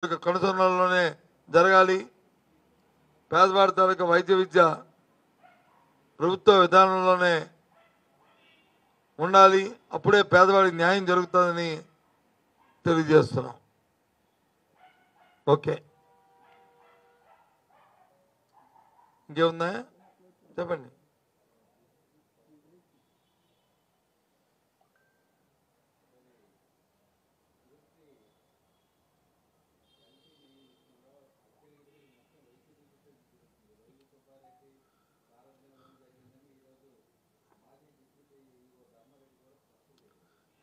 కనుసరణలోనే జరగాలి. పేదవాడి తాలూకా వైద్య విద్య ప్రభుత్వ విధానంలోనే ఉండాలి. అప్పుడే పేదవాడికి న్యాయం జరుగుతుందని తెలియజేస్తున్నాం. ఓకే, ఇంకేముందా చెప్పండి.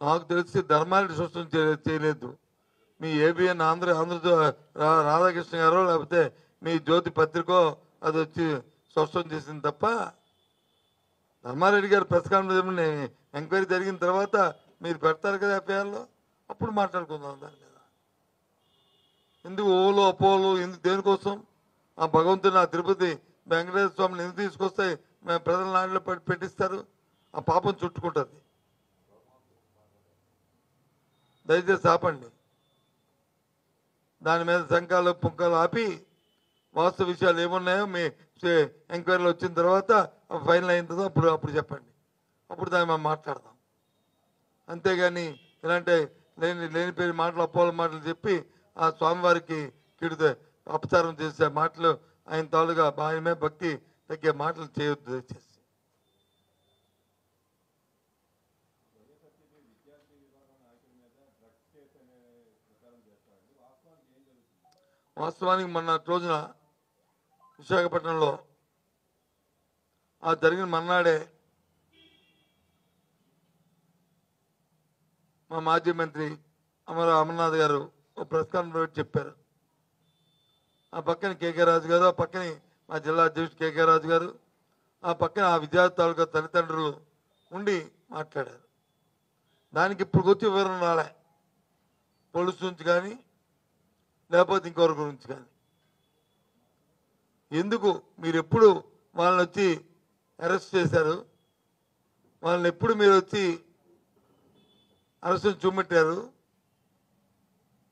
నాకు తెలిసి ధర్మారెడ్డి స్పష్టం చేయలేదు. మీ ఏబిఎన్ ఆంధ్ర రాధాకృష్ణ గారో లేకపోతే మీ జ్యోతి పత్రికో అది వచ్చి స్పష్టం చేసింది తప్ప ధర్మారెడ్డి గారు ప్రెస్ కాన్ఫరెన్స్ ఎంక్వైరీ జరిగిన తర్వాత మీరు పెడతారు కదా ఎఫ్ఐఆర్లో, అప్పుడు మాట్లాడుకుందాం దాని మీద. ఎందుకు ఓలు అపోలు ఎందుకు దేనికోసం? ఆ భగవంతుని ఆ తిరుపతి వెంకటేశ్వర స్వామిని ఎందుకు తీసుకొస్తే మేము ప్రజల నాటిలో పెట్టిస్తారు? ఆ పాపం చుట్టుకుంటుంది. దయచేసి ఆపండి. దాని మీద శంఖాలు పుంకాలు ఆపి వాస్తవ విషయాలు ఏమున్నాయో మీ ఎంక్వైరీలు వచ్చిన తర్వాత ఫైనల్ అయిన తర్వాత అప్పుడు చెప్పండి. అప్పుడు దాన్ని మనం మాట్లాడదాం. అంతేగాని ఇలాంటి లేని పేరు మాటలు అపోల మాటలు చెప్పి ఆ స్వామివారికి కిడితే అపచారం చేసే మాటలు ఆయన తాలుగా ఆయన మీద భక్తి తగ్గే మాటలు చేయొద్దు దయచేసి. వాస్తవానికి మొన్న రోజున విశాఖపట్నంలో ఆ జరిగిన మన్నాడే మా మాజీ మంత్రి అమర్నాథ్ గారు ఒక ప్రెస్ కాన్ఫరెన్స్ చెప్పారు. ఆ పక్కన కేకే రాజు గారు, ఆ పక్కన మా జిల్లా అధ్యక్షుడు కేకే రాజు గారు, ఆ పక్కన ఆ విద్యార్థి తాలూకా తల్లిదండ్రులు ఉండి మాట్లాడారు. దానికి ఇప్పుడు వచ్చి వివరణ రాలే, పోలీసు నుంచి కానీ లేకపోతే ఇంకొకరి గురించి కానీ. ఎందుకు మీరు ఎప్పుడు వాళ్ళని వచ్చి అరెస్ట్ చేశారు? వాళ్ళని ఎప్పుడు మీరు వచ్చి అరెస్ట్ చూపెట్టారు?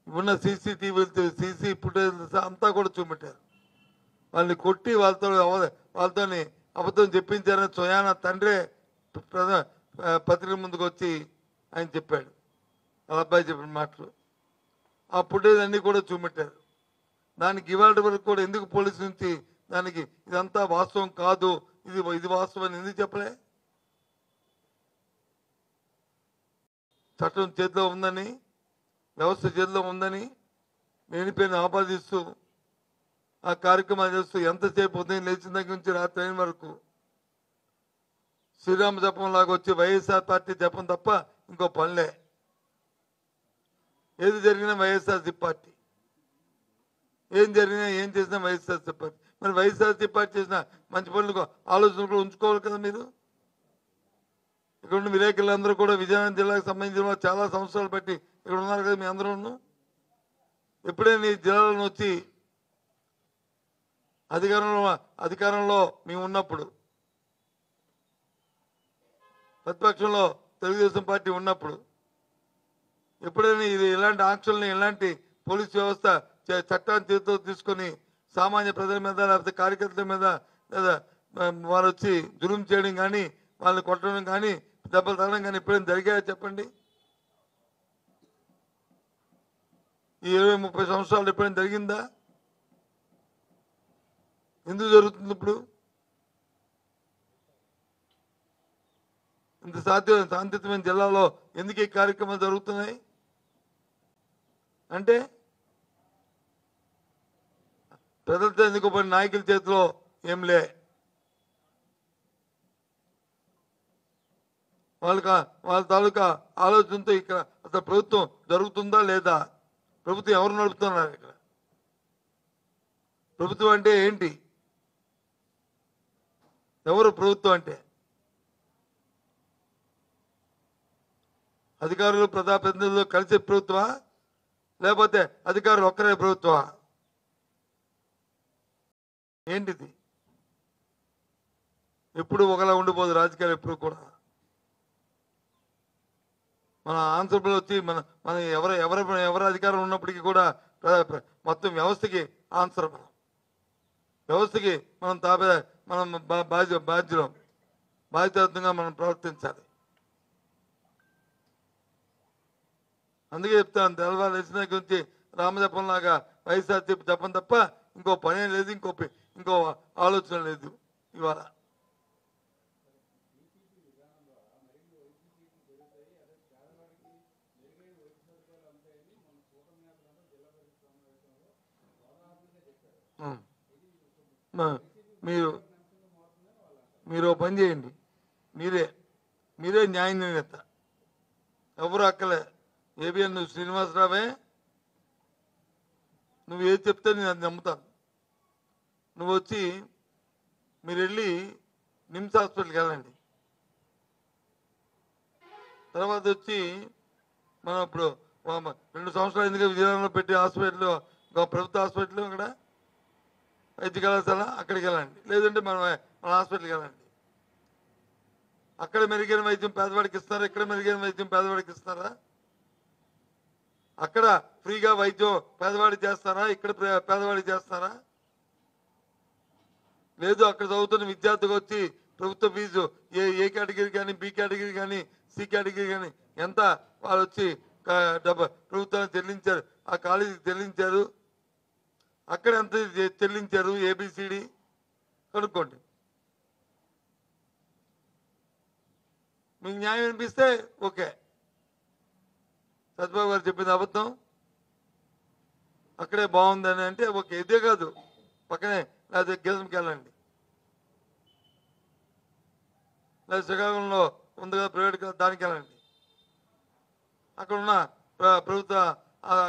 ఉన్న సీసీ ఫుటేజ్ అంతా కూడా చూపెట్టారు. వాళ్ళని కొట్టి వాళ్ళతో అబద్ధం చెప్పించారని స్వయాన తండ్రే పత్రిక ముందుకు వచ్చి ఆయన చెప్పాడు. వాళ్ళ అబ్బాయి చెప్పిన మాటలు ఆ ఫుటేజ్ అన్నీ కూడా చూపెట్టారు. దానికి ఇవాళ వరకు కూడా ఎందుకు పోలీసు నుంచి దానికి ఇదంతా వాస్తవం కాదు, ఇది వాస్తవం అని ఎందుకు చెప్పలే? చట్టం చేతిలో ఉందని, వ్యవస్థ చేతిలో ఉందని లేనిపోయిన ఆపాదిస్తూ ఆ కార్యక్రమాలు చేస్తూ ఎంతసేపు ఉదయం లేచిన దగ్గర నుంచి రాత్రి అయిన వరకు శ్రీరామ జపం లాగా వచ్చి వైఎస్ఆర్ పార్టీ జపం తప్ప ఇంకో పనిలే. ఏది జరిగినా వైఎస్ఆర్సీ పార్టీ, ఏం జరిగినా ఏం చేసినా వైఎస్ఆర్సీ పార్టీ. మరి వైఎస్ఆర్సీ పార్టీ చేసిన మంచి పనులు ఆలోచనలు కూడా ఉంచుకోవాలి కదా మీరు. ఇక్కడ ఉన్న విలేకరులందరూ కూడా విజయనగరం జిల్లాకు సంబంధించిన చాలా సంవత్సరాలు బట్టి ఇక్కడ ఉన్నారు కదా మీ అందరూ. ఎప్పుడైనా ఈ జిల్లాలో వచ్చి అధికారంలో మేము ఉన్నప్పుడు, ప్రతిపక్షంలో తెలుగుదేశం పార్టీ ఉన్నప్పుడు ఎప్పుడైనా ఇది ఇలాంటి ఆంక్షల్ని ఇలాంటి పోలీస్ వ్యవస్థ చట్టాన్ని చేతితో తీసుకొని సామాన్య ప్రజల మీద లేకపోతే కార్యకర్తల మీద లేదా వారు వచ్చి జులుం చేయడం కానీ వాళ్ళని కొట్టడం కానీ దెబ్బలు తగడం కానీ ఎప్పుడైనా జరిగాయో చెప్పండి? ఈ 20-30 సంవత్సరాలు ఎప్పుడైనా జరిగిందా? ఎందుకు జరుగుతుంది ఇప్పుడు? ఇంత శాంతియుతమైన జిల్లాలో ఎందుకు ఈ కార్యక్రమాలు జరుగుతున్నాయి అంటే ప్రజలతో ఎన్నుకోబడిన నాయకుల చేతిలో ఏం లే. వాళ్ళ తాలూకా ఆలోచనతో ఇక్కడ అసలు ప్రభుత్వం జరుగుతుందా లేదా, ప్రభుత్వం ఎవరు నడుపుతున్నారు ఇక్కడ, ప్రభుత్వం అంటే ఏంటి, ఎవరు ప్రభుత్వం అంటే? అధికారులు ప్రజాప్రతినిధులు కలిసే ప్రభుత్వమా లేకపోతే అధికారులు ఒక్కరే ప్రభుత్వమా? ఏంటిది? ఎప్పుడు ఒకలా ఉండిపోదు రాజకీయాలు ఎప్పుడు కూడా. మన ఆంధ్రప్రదేశ్ వచ్చి మన మన ఎవరు అధికారం ఉన్నప్పటికీ కూడా మొత్తం వ్యవస్థకి ఆన్సర్. మనం వ్యవస్థకి మనం మనం బాధ్యతంగా మనం ప్రవర్తించాలి. అందుకే చెప్తాను, తెల్లవారు లేచిన గురించి రామజపం లాగా వైఎస్ఆర్సీపీ జపం తప్ప ఇంకో పనే లేదు, ఇంకో ఆలోచన లేదు ఇవాళ. మీరు మీరు పని చేయండి, మీరే న్యాయ నిర్ణేత, ఎవరు అక్కలే. ఏబిఎన్ నువ్వు శ్రీనివాసరావే, నువ్వు ఏది చెప్తే నేను అది నమ్ముతాను. నువ్వు వచ్చి మీరు వెళ్ళి నిమ్స్ హాస్పిటల్కి వెళ్ళండి. తర్వాత వచ్చి మనం ఇప్పుడు 2 సంవత్సరాలు ఎందుకు విజయనగరంలో పెట్టి హాస్పిటల్, ప్రభుత్వ హాస్పిటల్, అక్కడ వైద్య కళాశాల, అక్కడికి వెళ్ళండి. లేదంటే మన హాస్పిటల్కి వెళ్ళండి. అక్కడ మెరుగైన వైద్యం పేదవాడికి ఇస్తారా? ఇక్కడ మెరుగైన వైద్యం పేదవాడికి ఇస్తారా? అక్కడ ఫ్రీగా వైద్యం పేదవాడికి చేస్తారా? ఇక్కడ పేదవాడికి చేస్తారా? లేదు, అక్కడ చదువుతున్న విద్యార్థికి వచ్చి ప్రభుత్వ ఫీజు ఏ కేటగిరీ కానీ, బి కేటగిరీ కానీ, సి కేటగిరీ కానీ ఎంత వాళ్ళు వచ్చి ప్రభుత్వానికి చెల్లించారు, ఆ కాలేజీకి చెల్లించారు, అక్కడ ఎంత చెల్లించారు, ఏబిసిడి కనుక్కోండి. మీకు న్యాయం అనిపిస్తే ఓకే. సత్యబాబు గారు చెప్పింది అబద్ధం, అక్కడే బాగుందని అంటే ఓకే. ఇదే కాదు, పక్కనే లేదా గీతంకి వెళ్ళండి, లేదా శ్రీకాకుళంలో ఉంది కదా ప్రైవేట్, దానికి వెళ్ళండి. అక్కడ ఉన్న ప్రభుత్వ